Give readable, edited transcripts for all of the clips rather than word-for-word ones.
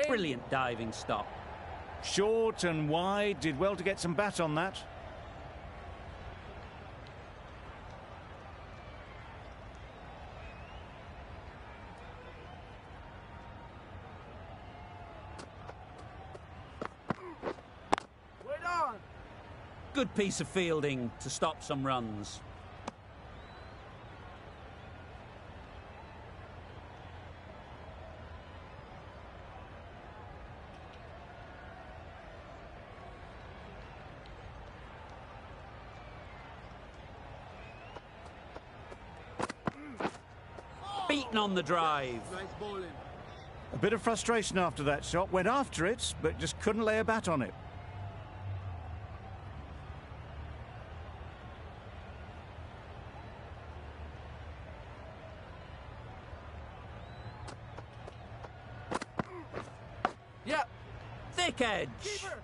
Brilliant diving stop. Short and wide, did well to get some bat on that. Good piece of fielding to stop some runs. Beaten on the drive. Nice bowling. A bit of frustration after that shot. Went after it, but just couldn't lay a bat on it. Thick edge. Keeper.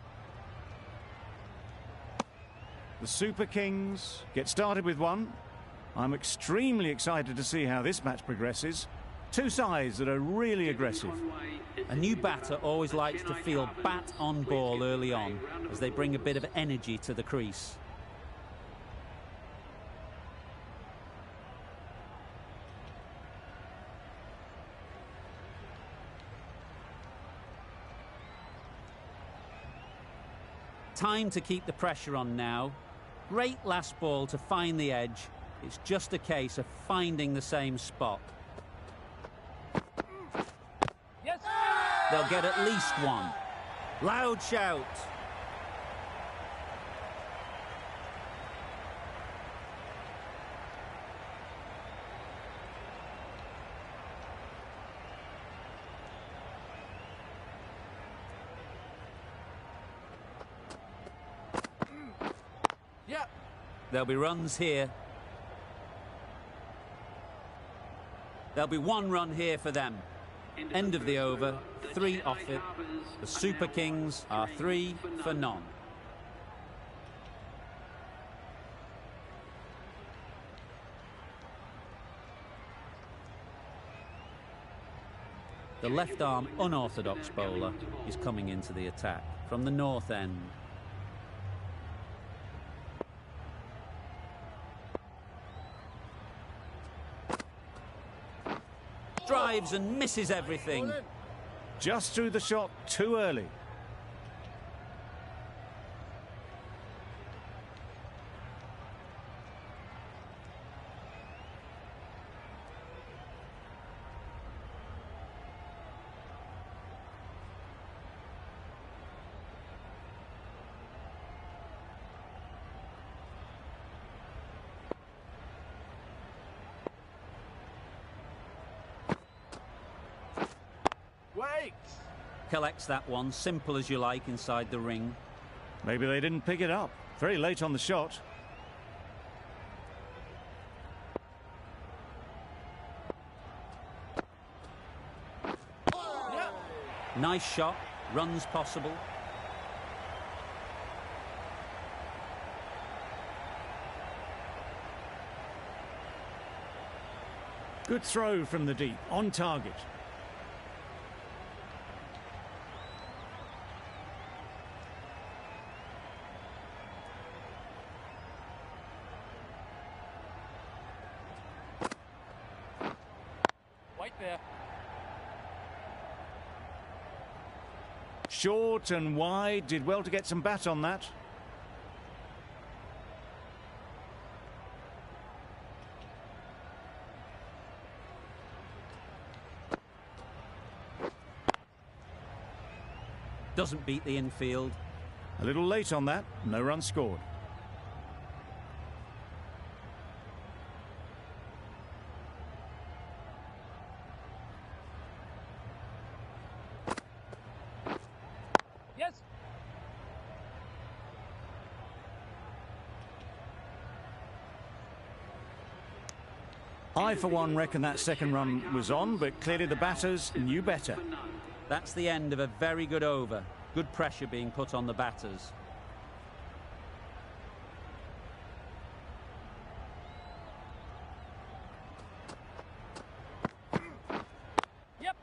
The Super Kings get started with one. I'm extremely excited to see how this match progresses. Two sides that are really aggressive. A new batter always likes to feel bat on ball early on, as they bring a bit of energy to the crease. Time to keep the pressure on now. Great last ball to find the edge. It's just a case of finding the same spot. Yes. They'll get at least one. Loud shout. Yeah. There'll be runs here. There'll be one run here for them. End of the over, 3 off it. The Super Kings are 3 for none. The left-arm unorthodox bowler is coming into the attack from the north end. Drives and misses everything. Just threw the shot too early. Wait. Collects that one, simple as you like, inside the ring. Maybe they didn't pick it up. Very late on the shot. Yeah. Nice shot, runs possible. Good throw from the deep, on target. Right there. Short and wide, did well to get some bat on that. Doesn't beat the infield. A little late on that, no run scored. Yes. I, for one, reckon that second run was on, but clearly the batters knew better. That's the end of a very good over. Good pressure being put on the batters. Yep.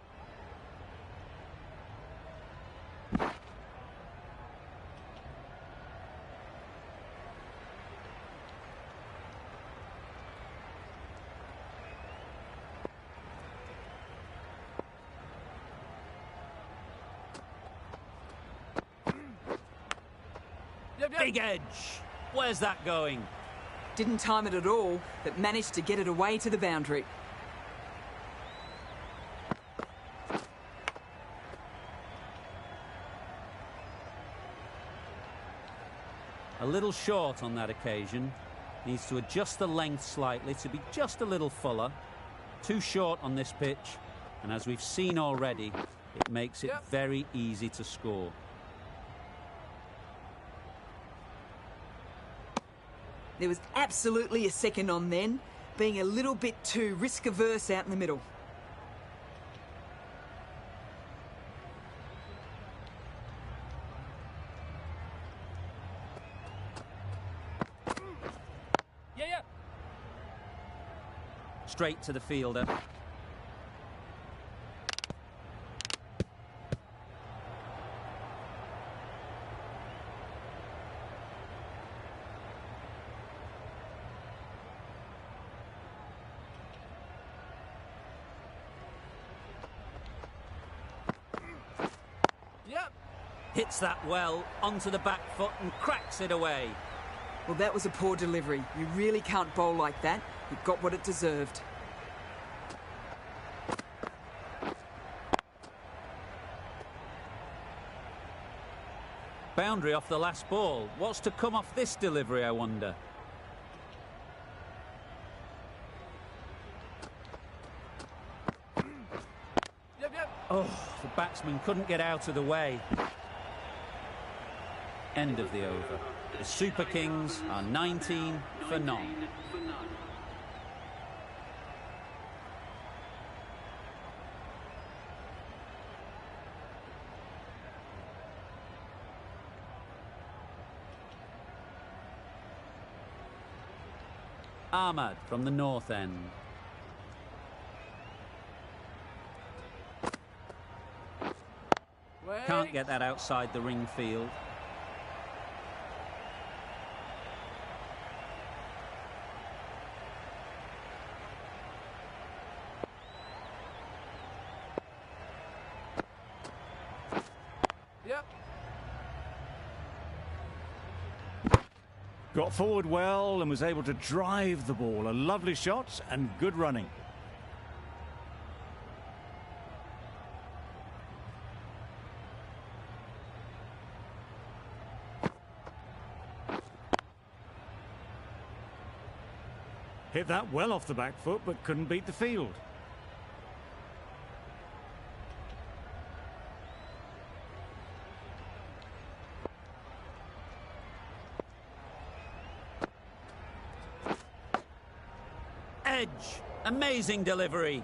Big edge. Where's that going? Didn't time it at all, but managed to get it away to the boundary. A little short on that occasion. Needs to adjust the length slightly to be just a little fuller. Too short on this pitch, and as we've seen already, it makes it very easy to score. There was absolutely a second on then, being a little bit too risk-averse out in the middle. Yeah. Straight to the fielder. Hits that well onto the back foot and cracks it away. Well, that was a poor delivery. You really can't bowl like that. It got what it deserved. Boundary off the last ball. What's to come off this delivery, I wonder? Oh, the batsman couldn't get out of the way. End of the over. The Super Kings are 19 for none. Ahmad from the north end. Can't get that outside the ring field. Got forward well and was able to drive the ball. A lovely shot and good running. Hit that well off the back foot, but couldn't beat the field. Edge. Amazing delivery.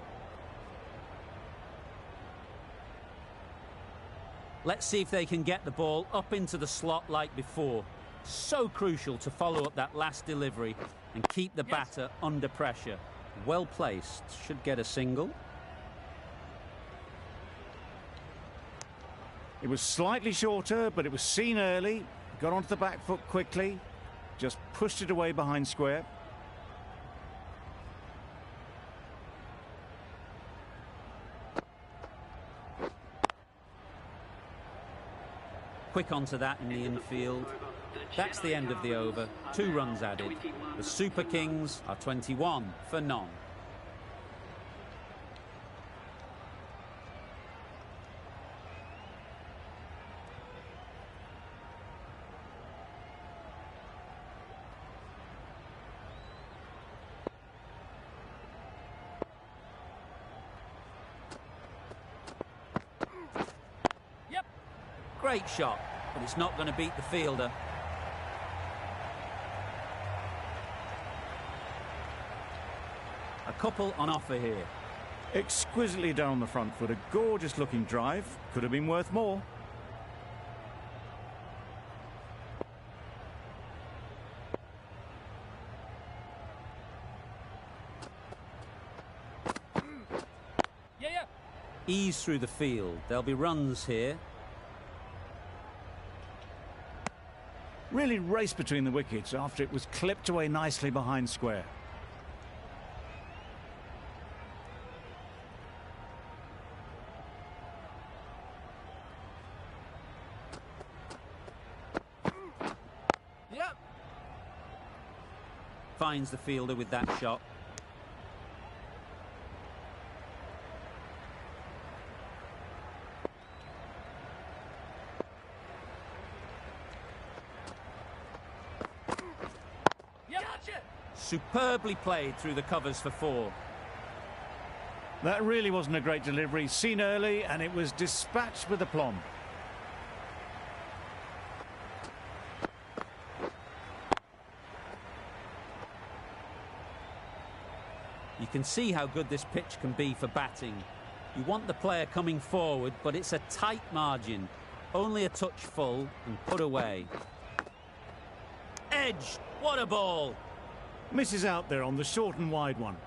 Let's see if they can get the ball up into the slot like before. So crucial to follow up that last delivery and keep the batter under pressure. Well placed. Should get a single. It was slightly shorter, but it was seen early. Got onto the back foot quickly. Just pushed it away behind square. Quick onto that in the infield. That's the end of the over. 2 runs added. The Super Kings are 21 for none. Great shot, but it's not going to beat the fielder. A couple on offer here. Exquisitely done on the front foot. A gorgeous looking drive. Could have been worth more. Ease through the field. There'll be runs here. Really raced between the wickets after it was clipped away nicely behind square. Finds the fielder with that shot. Gotcha. Superbly played through the covers for 4. That really wasn't a great delivery. Seen early, and it was dispatched with aplomb. You can see how good this pitch can be for batting. You want the player coming forward, but it's a tight margin. Only a touch full and put away. Edge! What a ball! Misses out there on the short and wide one.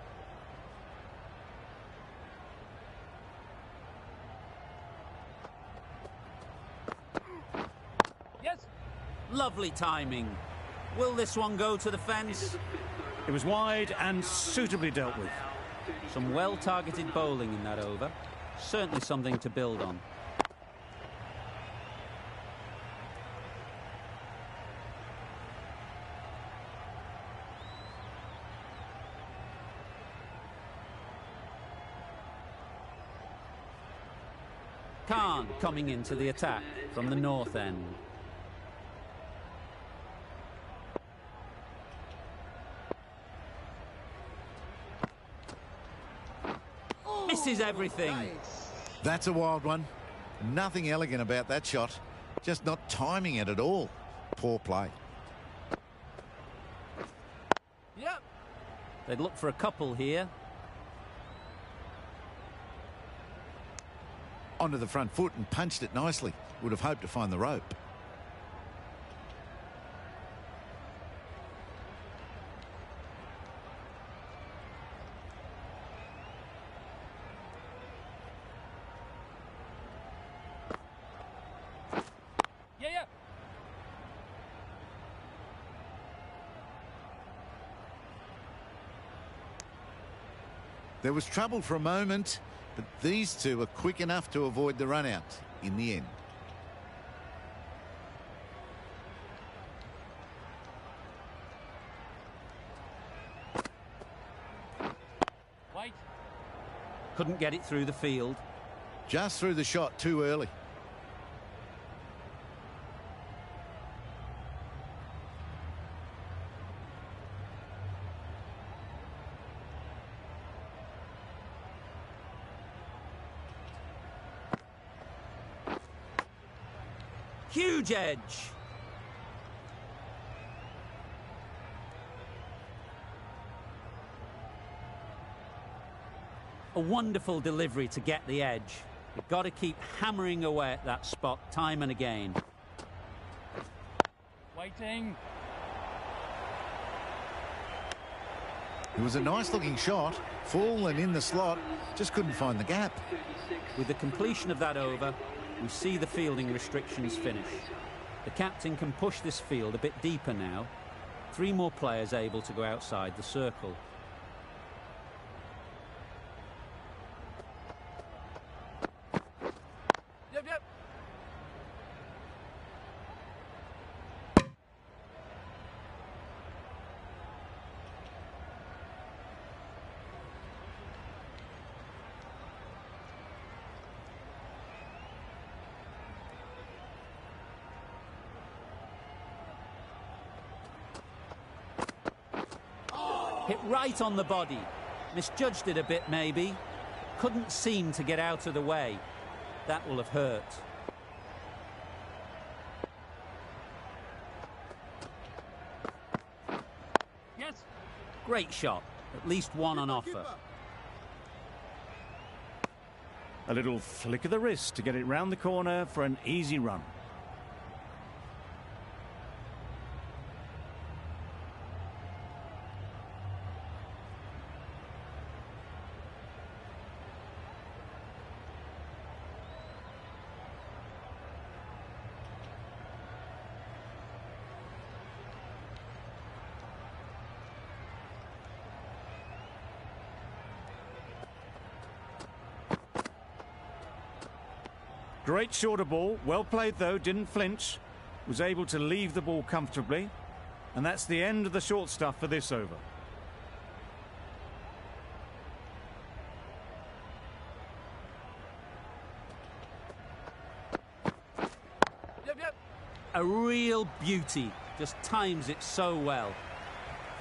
Yes. Lovely timing. Will this one go to the fence? It was wide and suitably dealt with. Some well-targeted bowling in that over. Certainly something to build on. Khan coming into the attack from the north end. Misses everything. That's a wild one. Nothing elegant about that shot. Just not timing it at all. Poor play. Yep. They'd look for a couple here. Onto the front foot and punched it nicely. Would have hoped to find the rope. Yeah. There was trouble for a moment, but these two were quick enough to avoid the run out in the end. Wait. Couldn't get it through the field. Just threw the shot too early. Huge edge. A wonderful delivery to get the edge. You've got to keep hammering away at that spot time and again. Waiting. It was a nice looking shot, full and in the slot, just couldn't find the gap. With the completion of that over, we see the fielding restrictions finish. The captain can push this field a bit deeper now. 3 more players able to go outside the circle. Yep. Hit right on the body. Misjudged it a bit, maybe. Couldn't seem to get out of the way. That will have hurt. Yes. Great shot. At least one on offer. A little flick of the wrist to get it round the corner for an easy run. Great shorter ball, well played though, didn't flinch, was able to leave the ball comfortably, And that's the end of the short stuff for this over. Yep. A real beauty. Just times it so well.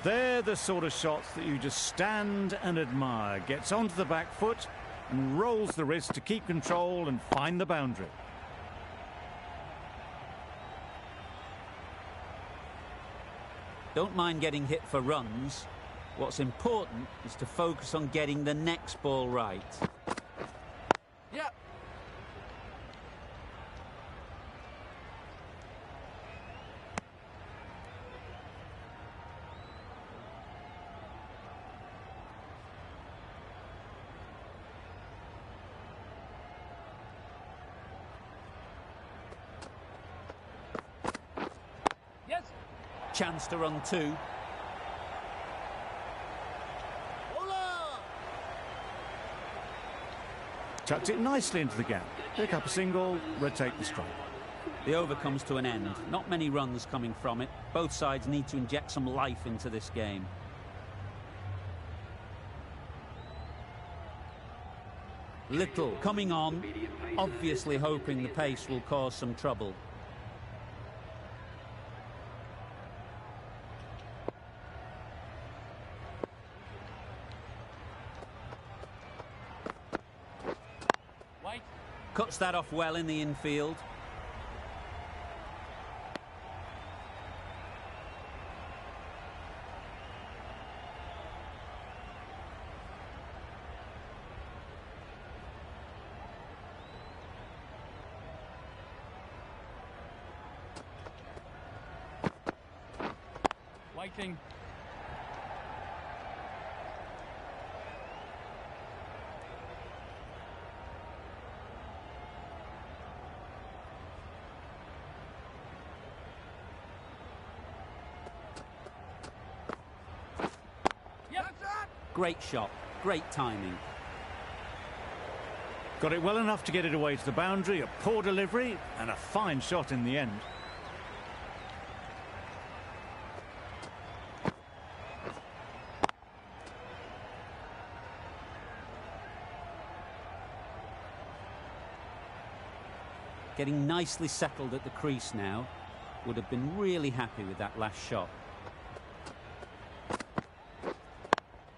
They're the sort of shots that you just stand and admire. Gets onto the back foot and rolls the wrist to keep control and find the boundary. Don't mind getting hit for runs. What's important is to focus on getting the next ball right. Yep. Yes. Chance to run two. Tucked it nicely into the gap. Pick up a single, rotate the strike. The over comes to an end. Not many runs coming from it. Both sides need to inject some life into this game. Little coming on, obviously hoping the pace will cause some trouble. White. Cuts that off well in the infield. Whiting. Yep. Great shot, great timing. Got it well enough to get it away to the boundary. A poor delivery and a fine shot in the end. Getting nicely settled at the crease now. Would have been really happy with that last shot.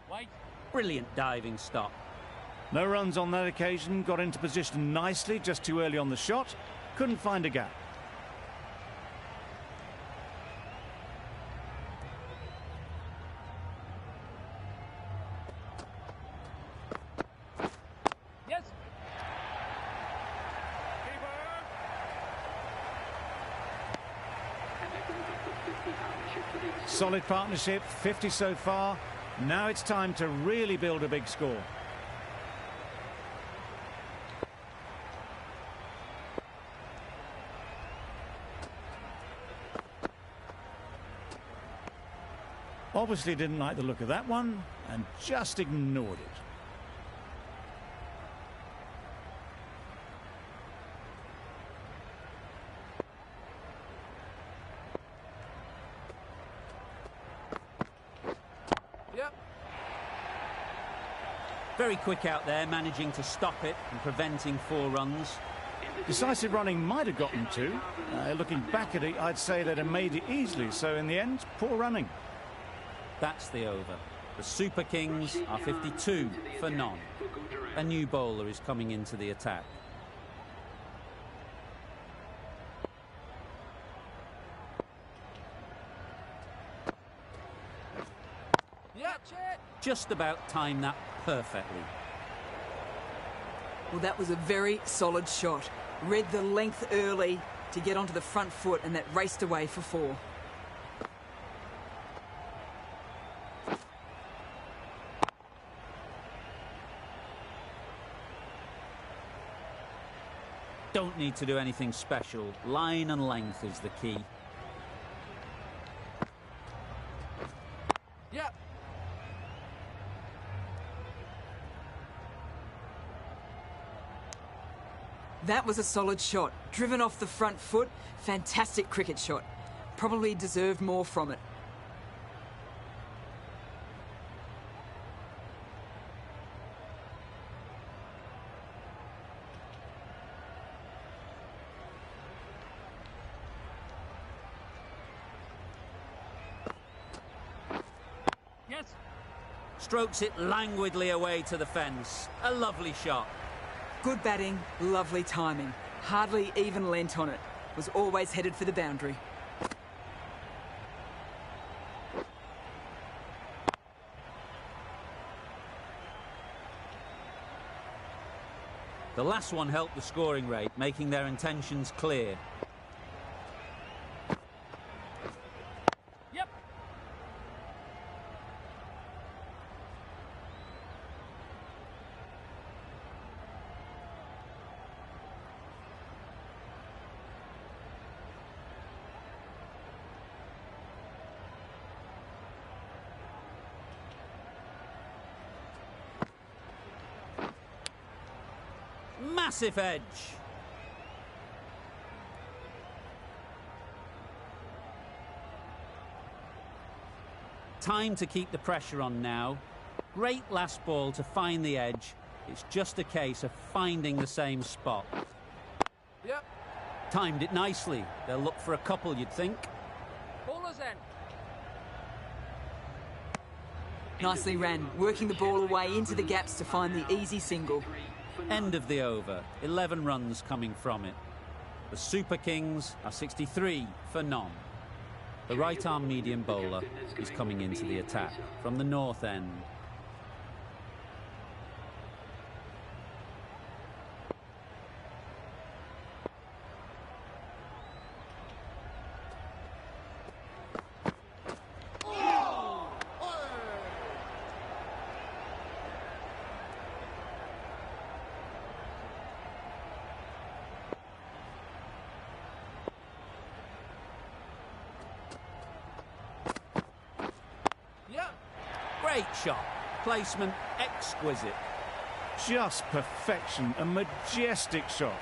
White. Brilliant diving stop. No runs on that occasion. Got into position nicely, just too early on the shot. Couldn't find a gap. Yes. Solid partnership, 50 so far. Now it's time to really build a big score. Obviously didn't like the look of that one and just ignored it. Yep. Very quick out there, managing to stop it and preventing 4 runs. Decisive running might have gotten 2. Looking back at it, I'd say they'd have made it easily. So in the end, poor running. That's the over. The Super Kings are 52 for none. A new bowler is coming into the attack. Yep. Just about timed that perfectly. Well, that was a very solid shot. Read the length early to get onto the front foot, and that raced away for 4. Don't need to do anything special. Line and length is the key. Yep. That was a solid shot. Driven off the front foot. Fantastic cricket shot. Probably deserved more from it. strokes it languidly away to the fence. A lovely shot. Good batting, lovely timing. Hardly even lent on it. Was always headed for the boundary. The last one helped the scoring rate, making their intentions clear. Yep. Massive edge. Time to keep the pressure on now. Great last ball to find the edge. It's just a case of finding the same spot. Yep. Timed it nicely. They'll look for a couple, you'd think. Bowler's end. Nicely ran, working the ball away into the gaps to find the easy single. End of the over. 11 runs coming from it. The Super Kings are 63 for none. The right-arm medium bowler is coming into the attack from the north end. Great shot. Placement exquisite. Just perfection, a majestic shot.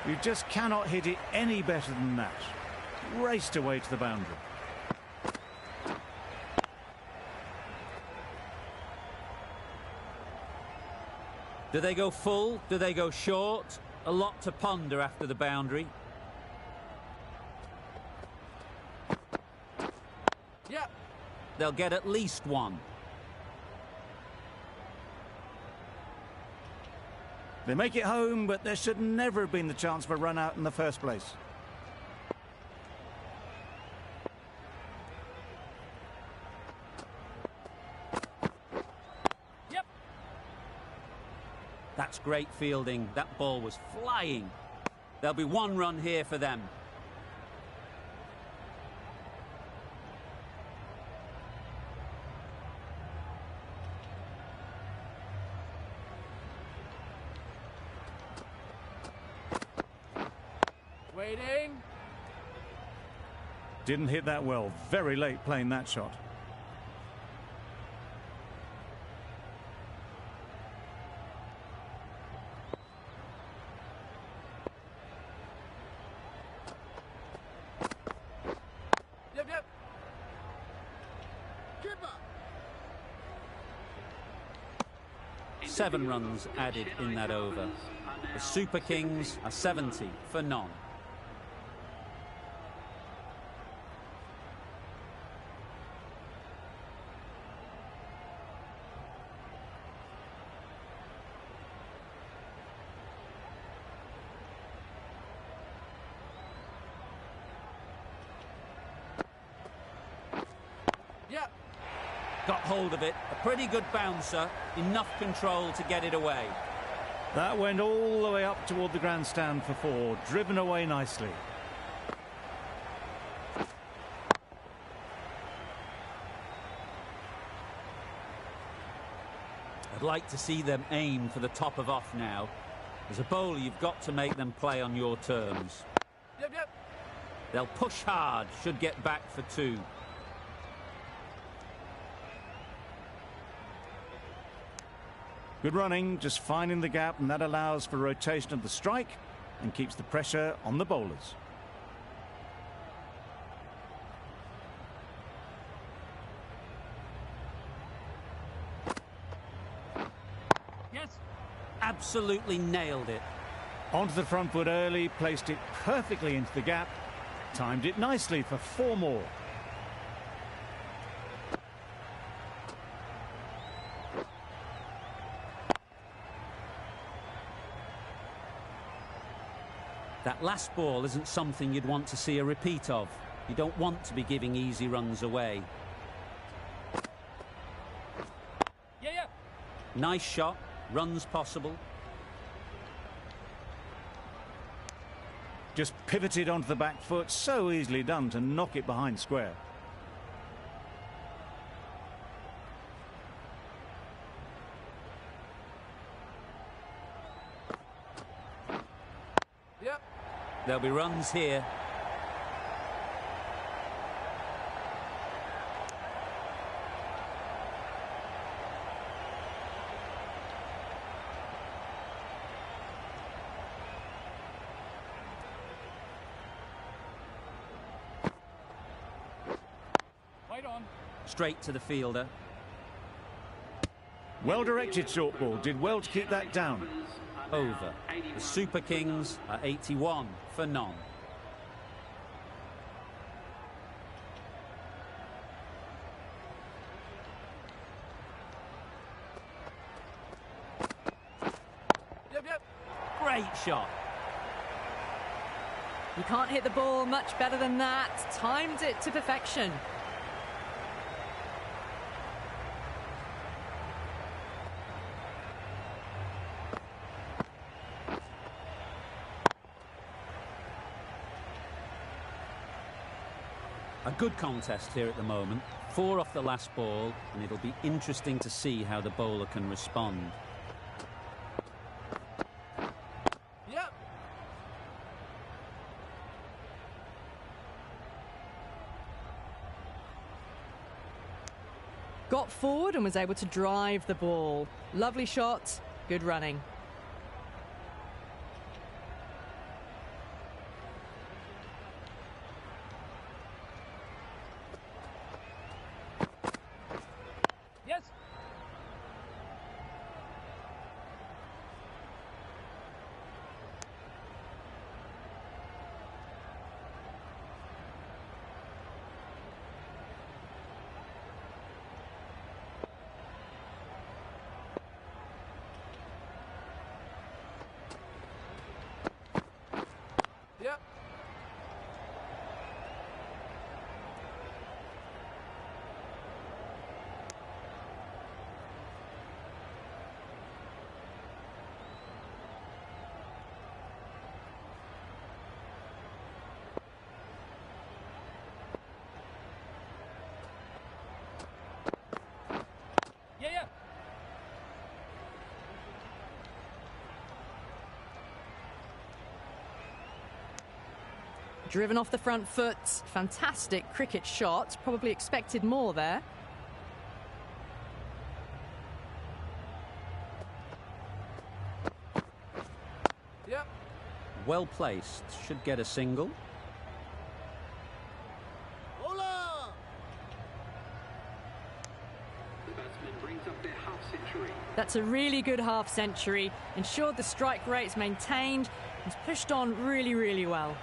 You just cannot hit it any better than that. Raced away to the boundary. Do they go full? Do they go short? A lot to ponder after the boundary. Yep. They'll get at least one. They make it home, but there should never have been the chance for a run out in the first place. Yep. That's great fielding. That ball was flying. There'll be one run here for them. Waiting. Didn't hit that well. Very late playing that shot. Yep, yep. 7 runs added in that over. The Super Kings are 70 for none. Yep. Got hold of it. A pretty good bouncer. Enough control to get it away. That went all the way up toward the grandstand for 4. Driven away nicely. I'd like to see them aim for the top of off now. As a bowler, you've got to make them play on your terms. Yep, yep. They'll push hard, should get back for 2. Good running, just finding the gap, and that allows for rotation of the strike and keeps the pressure on the bowlers. Yes. Absolutely nailed it. Onto the front foot early, placed it perfectly into the gap, timed it nicely for 4 more. That last ball isn't something you'd want to see a repeat of. You don't want to be giving easy runs away. Yeah, yeah. Nice shot, runs possible. Just pivoted onto the back foot, so easily done to knock it behind square. Yep. There'll be runs here. Right on. Straight to the fielder. Well-directed short ball, did well to keep that down. Over. The Super Kings are 81 for none. Yep, yep. Great shot. You can't hit the ball much better than that. Timed it to perfection. A good contest here at the moment. 4 off the last ball, and it'll be interesting to see how the bowler can respond. Yep. Got forward and was able to drive the ball. Lovely shot, good running. Yes. Yep. Yeah, yeah. Driven off the front foot. Fantastic cricket shot. Probably expected more there. Yep. Well placed. Should get a single. That's a really good half century. Ensured the strike rate's maintained. He's pushed on really, really well.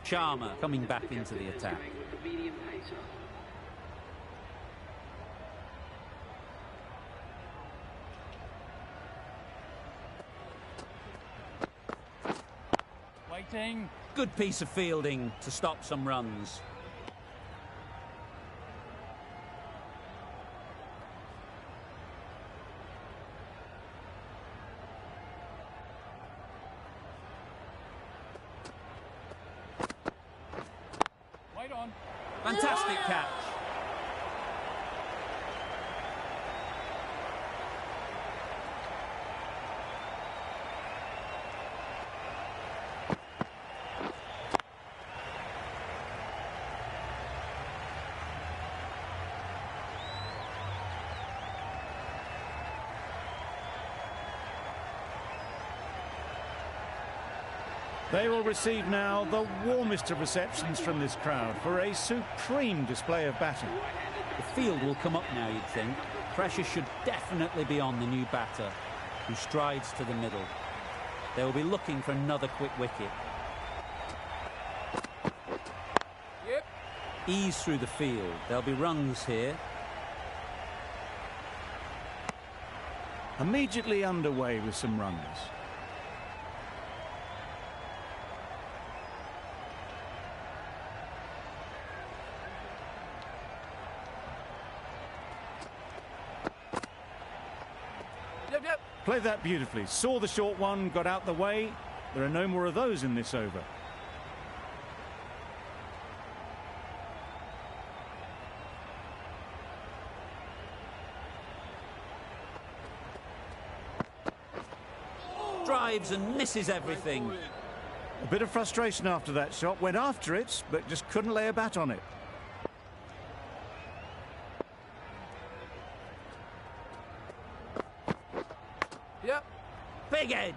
Sharma coming back into the attack. Waiting. Good piece of fielding to stop some runs. Right on. Fantastic catch. They will receive now the warmest of receptions from this crowd for a supreme display of batting. The field will come up now, you'd think. Pressure should definitely be on the new batter, who strides to the middle. They will be looking for another quick wicket. Yep. Ease through the field. There'll be runs here. Immediately underway with some runs. Yep. Played that beautifully. Saw the short one, got out the way. There are no more of those in this over. Drives and misses everything. A bit of frustration after that shot. Went after it, but just couldn't lay a bat on it. Yep. Big edge.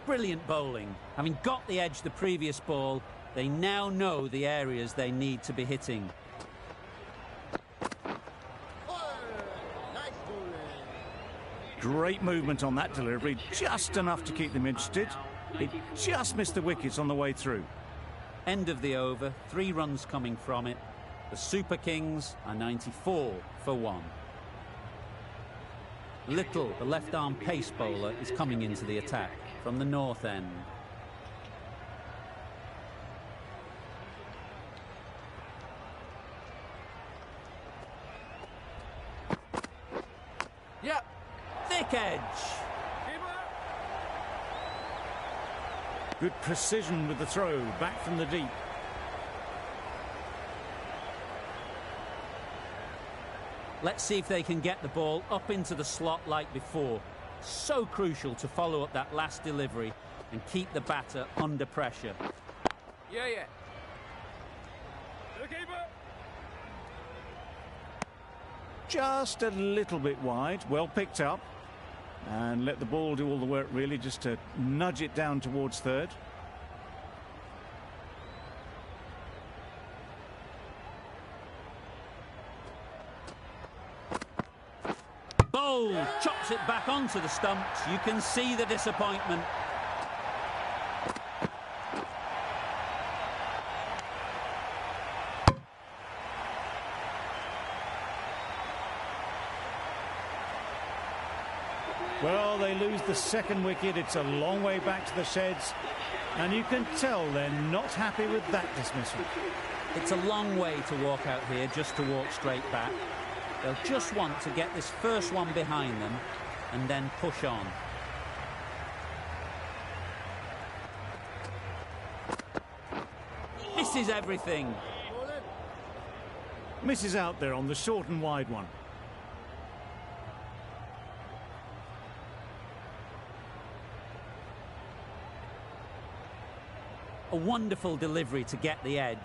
Brilliant bowling. Having got the edge the previous ball, they now know the areas they need to be hitting. Great movement on that delivery, just enough to keep them interested. It just missed the wickets on the way through. End of the over, 3 runs coming from it. The Super Kings are 94 for 1. Little, the left-arm pace bowler, is coming into the attack from the north end. Yep. Thick edge. Good precision with the throw, back from the deep. Let's see if they can get the ball up into the slot like before. So crucial to follow up that last delivery and keep the batter under pressure. Yeah. Just a little bit wide, well picked up. And let the ball do all the work, really, just to nudge it down towards third. Bowl chops it back onto the stumps. You can see the disappointment. Well, they lose the second wicket. It's a long way back to the sheds. And you can tell they're not happy with that dismissal. It's a long way to walk out here just to walk straight back. They'll just want to get this first one behind them and then push on. Misses everything. Misses out there on the short and wide one. A wonderful delivery to get the edge.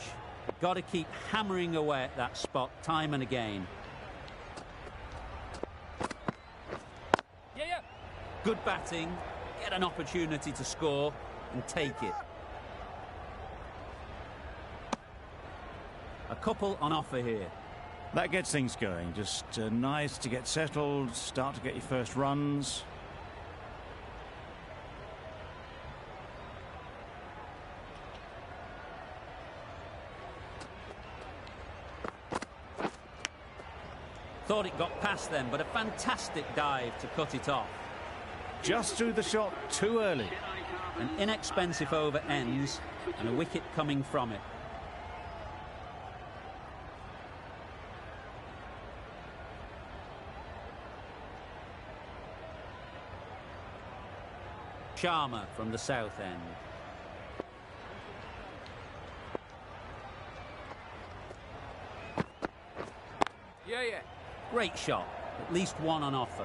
Got to keep hammering away at that spot time and again. Yeah. Good batting, get an opportunity to score and take it. A couple on offer here. That gets things going. Just nice to get settled, start to get your first runs. Thought it got past them, but a fantastic dive to cut it off. Just threw the shot too early. An inexpensive over ends and a wicket coming from it. Sharma from the south end. Yeah. Great shot, at least one on offer.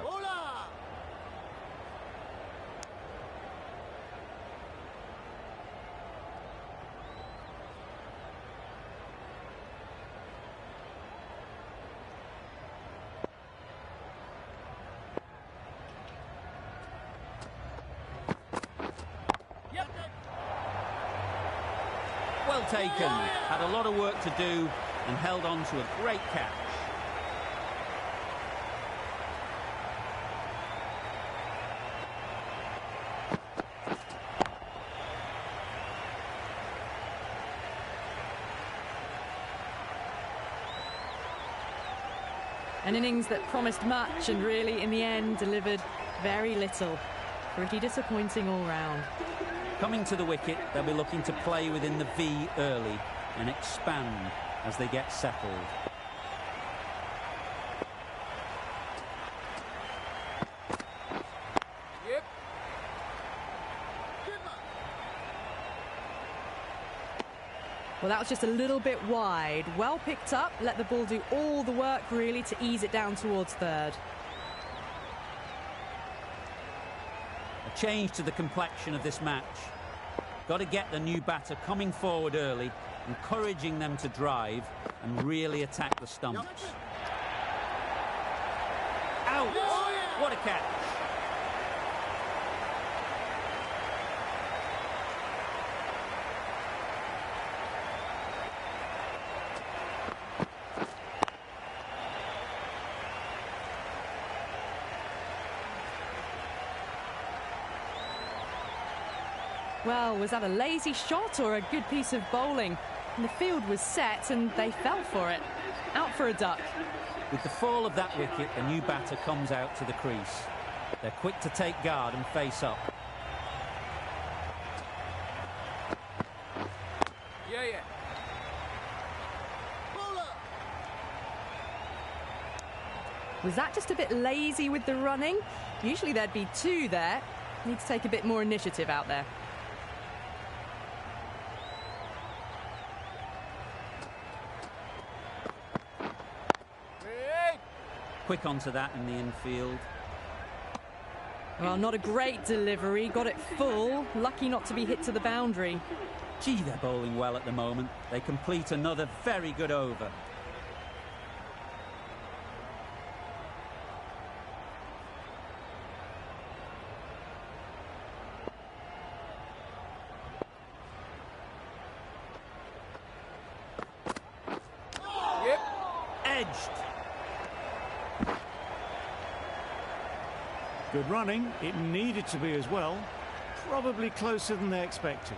Well taken. Had a lot of work to do and held on to a great catch. An innings that promised much and really, in the end, delivered very little. Pretty disappointing all round. Coming to the wicket, they'll be looking to play within the V early and expand as they get settled. Yep. Well, that was just a little bit wide. Well picked up, let the ball do all the work, really, to ease it down towards third. A change to the complexion of this match. Got to get the new batter coming forward early, encouraging them to drive and really attack the stumps. Out! What a catch! Well, was that a lazy shot or a good piece of bowling? And the field was set and they fell for it. Out for a duck. With the fall of that wicket, a new batter comes out to the crease. They're quick to take guard and face up. Yeah, yeah. Was that just a bit lazy with the running? Usually there'd be two there. Need to take a bit more initiative out there. Quick onto that in the infield. Well, not a great delivery. Got it full. Lucky not to be hit to the boundary. Gee, they're bowling well at the moment. They complete another very good over. Yep. Edged. Good running. It needed to be as well. Probably closer than they expected.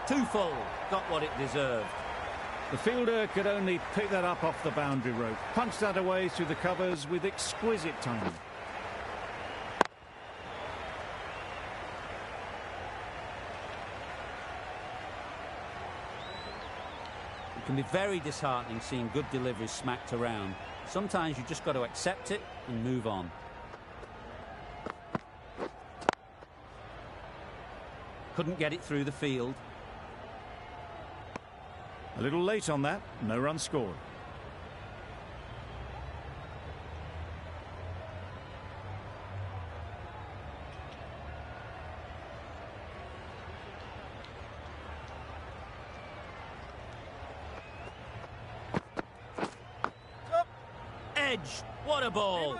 Too full. Got what it deserved. The fielder could only pick that up off the boundary rope. Punched that away through the covers with exquisite timing. It can be very disheartening seeing good deliveries smacked around. Sometimes you just got to accept it and move on. Couldn't get it through the field. A little late on that. No run scored. Edge. What a ball.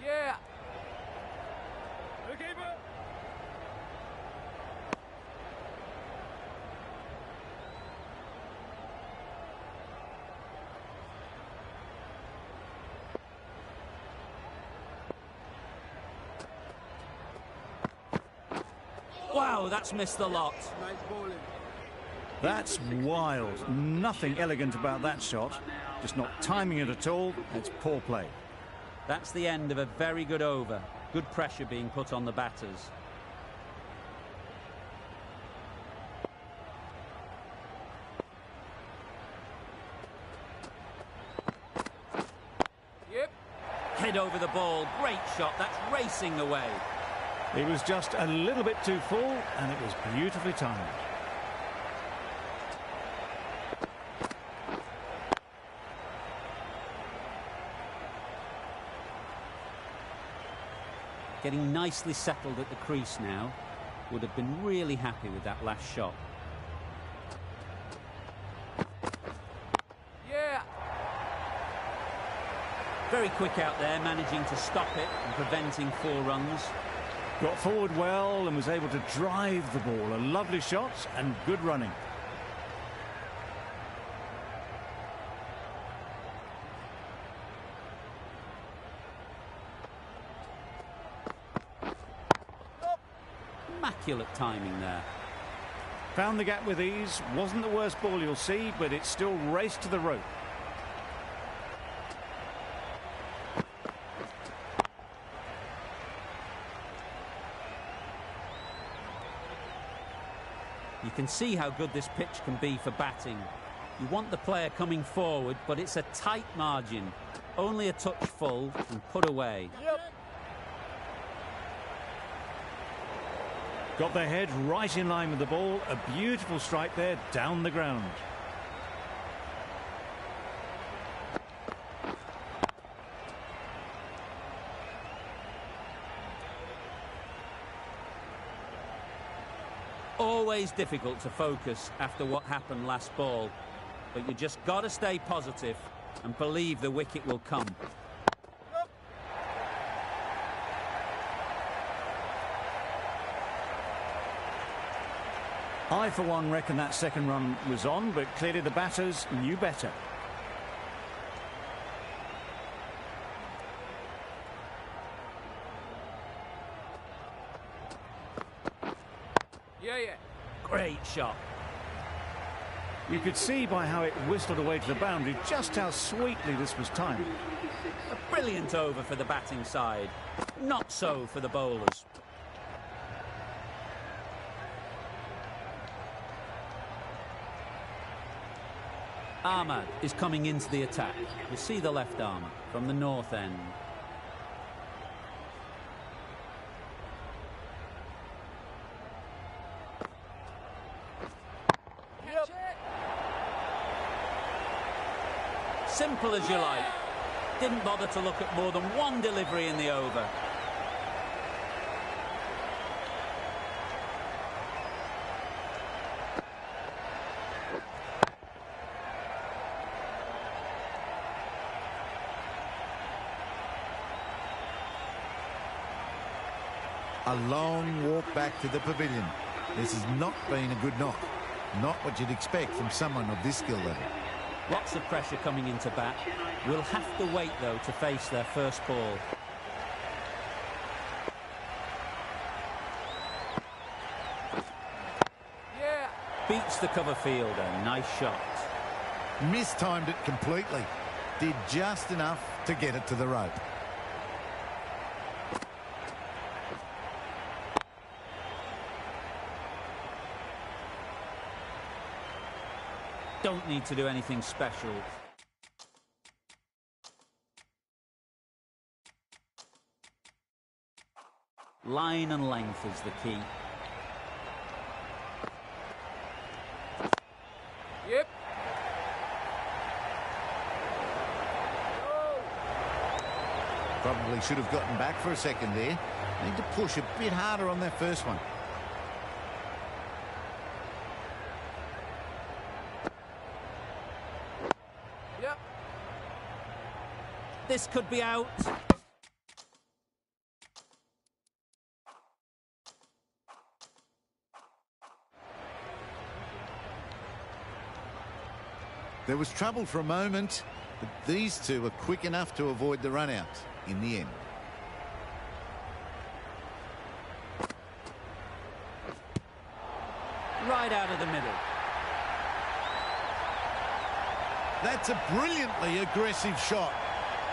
Yeah. Wow, that's missed the lot. That's wild. Nothing elegant about that shot. Just not timing it at all. It's poor play. That's the end of a very good over. Good pressure being put on the batters. Yep. Head over the ball. Great shot. That's racing away. It was just a little bit too full, and it was beautifully timed. getting nicely settled at the crease now. Would have been really happy with that last shot. Yeah. Very quick out there, managing to stop it and preventing 4 runs. Got forward well and was able to drive the ball. A lovely shot and good running. Immaculate timing there. Found the gap with ease. Wasn't the worst ball you'll see, but it still raced to the rope. You can see how good this pitch can be for batting. You want the player coming forward, but it's a tight margin. Only a touch full and put away. Yep. Got their head right in line with the ball. A beautiful strike there down the ground. Always difficult to focus after what happened last ball, but you just got to stay positive and believe the wicket will come. I, for one, reckon that second run was on, but clearly the batters knew better. Yeah, yeah. Great shot. You could see by how it whistled away to the boundary just how sweetly this was timed. A brilliant over for the batting side. Not so for the bowlers. Ahmad is coming into the attack. You see the left armour from the north end. Yep. Simple as you like. Didn't bother to look at more than one delivery in the over. A long walk back to the pavilion. This has not been a good knock. Not what you'd expect from someone of this skill level. Lots of pressure coming into bat. Will have to wait, though, to face their first ball. Yeah. Beats the cover fielder. Nice shot. Mistimed it completely. Did just enough to get it to the rope. Don't need to do anything special. Line and length is the key. Yep. Probably should have gotten back for a second there. Need to push a bit harder on that first one. Yep. This could be out. There was trouble for a moment, but these two were quick enough to avoid the run out in the end. Right out of the middle. That's a brilliantly aggressive shot.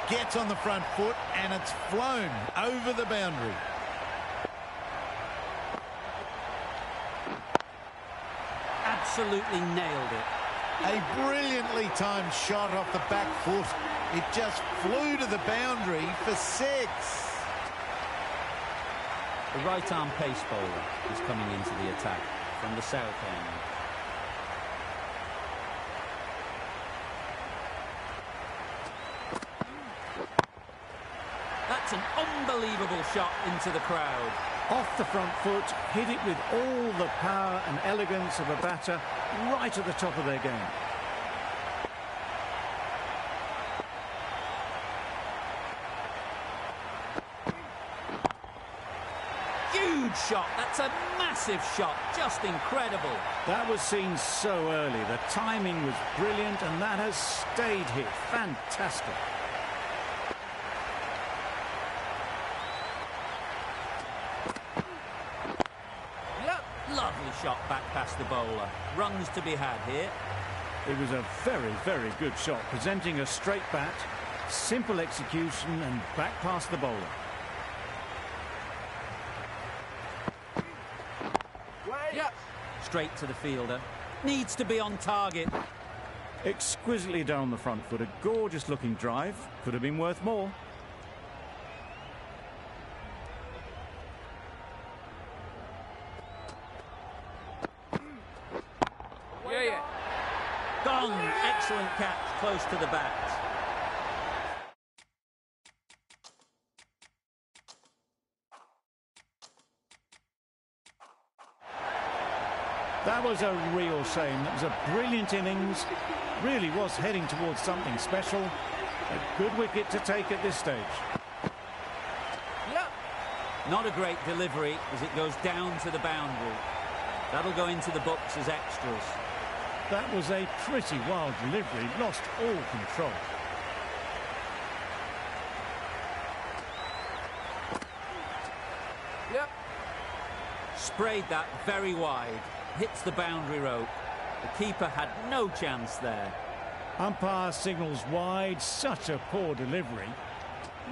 Gets on the front foot and it's flown over the boundary. Absolutely nailed it. A brilliantly timed shot off the back foot. It just flew to the boundary for 6. The right-arm pace bowler is coming into the attack from the south end. That's an Unbelievable shot into the crowd. Off the front foot, hit it with all the power and elegance of a batter, right at the top of their game. Huge shot. That's a massive shot. Just incredible. That was seen so early. The timing was brilliant, and that has stayed hit. Fantastic. Yep. Lovely shot back past the bowler. Runs to be had here. It was a very, very good shot, presenting a straight bat, simple execution, and back past the bowler. Yep. Straight to the fielder. Needs to be on target. Exquisitely down the front foot. A gorgeous looking drive. Could have been worth more. Yeah. Gone. Excellent catch. Close to the bat. That was a real shame. That was a brilliant innings. Really was heading towards something special. A good wicket to take at this stage. Yep. Not a great delivery as it goes down to the boundary. That'll go into the books as extras. That was a pretty wild delivery. Lost all control. Yep. Sprayed that very wide. Hits the boundary rope. The keeper had no chance there. Umpire signals wide. Such a poor delivery.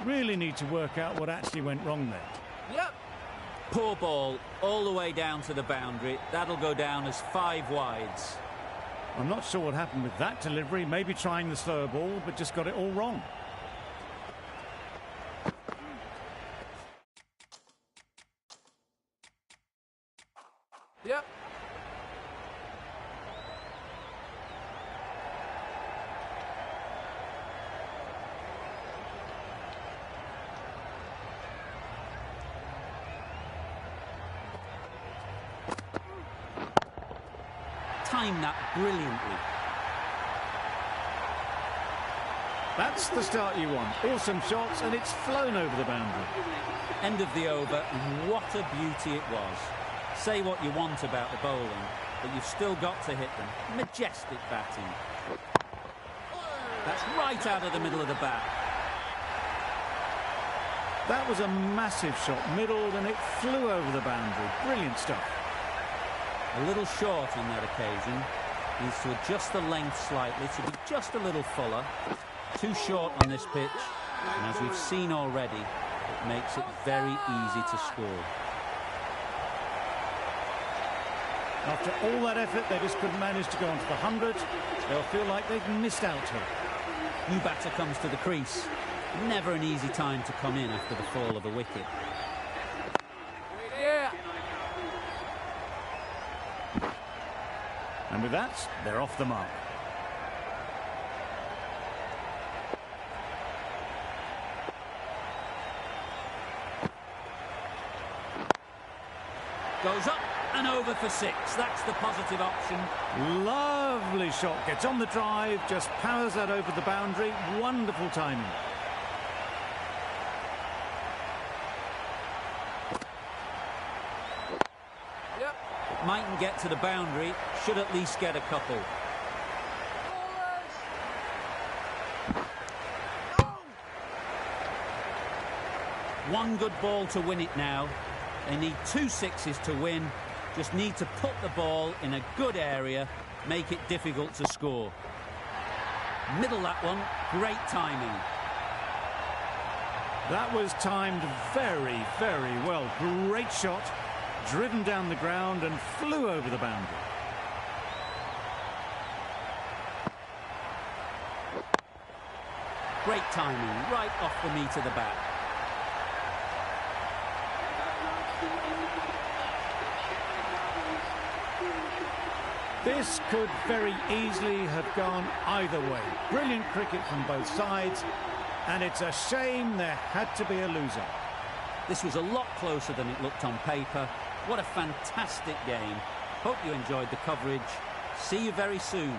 Really need to work out what actually went wrong there. Yep. Poor ball all the way down to the boundary. That'll go down as 5 wides. I'm not sure what happened with that delivery. Maybe trying the slower ball, but just got it all wrong. Yep. Timed that brilliantly. That's the start you want. Awesome shots, and it's flown over the boundary. End of the over, and what a beauty it was. Say what you want about the bowling, but you've still got to hit them. Majestic batting. That's right out of the middle of the bat. That was a massive shot, middled, and it flew over the boundary. Brilliant stuff. A little short on that occasion. Needs to adjust the length slightly to be just a little fuller. Too short on this pitch, and as we've seen already, it makes it very easy to score. After all that effort, they just couldn't manage to go onto the 100. They'll feel like they've missed out here. New batter comes to the crease. Never an easy time to come in after the fall of a wicket. Yeah. And with that, they're off the mark. Goes up and over for 6. That's the positive option. Lovely shot. Gets on the drive, just powers that over the boundary. Wonderful timing. Yep. Mightn't get to the boundary. Should at least get a couple. One good ball to win it now. They need 2 sixes to win. Just need to put the ball in a good area, make it difficult to score. Middle that one, great timing. That was timed very, very well. Great shot, driven down the ground and flew over the boundary. Great timing, right off the meat of the bat. This could very easily have gone either way. Brilliant cricket from both sides, and it's a shame there had to be a loser. This was a lot closer than it looked on paper. What a fantastic game. Hope you enjoyed the coverage. See you very soon.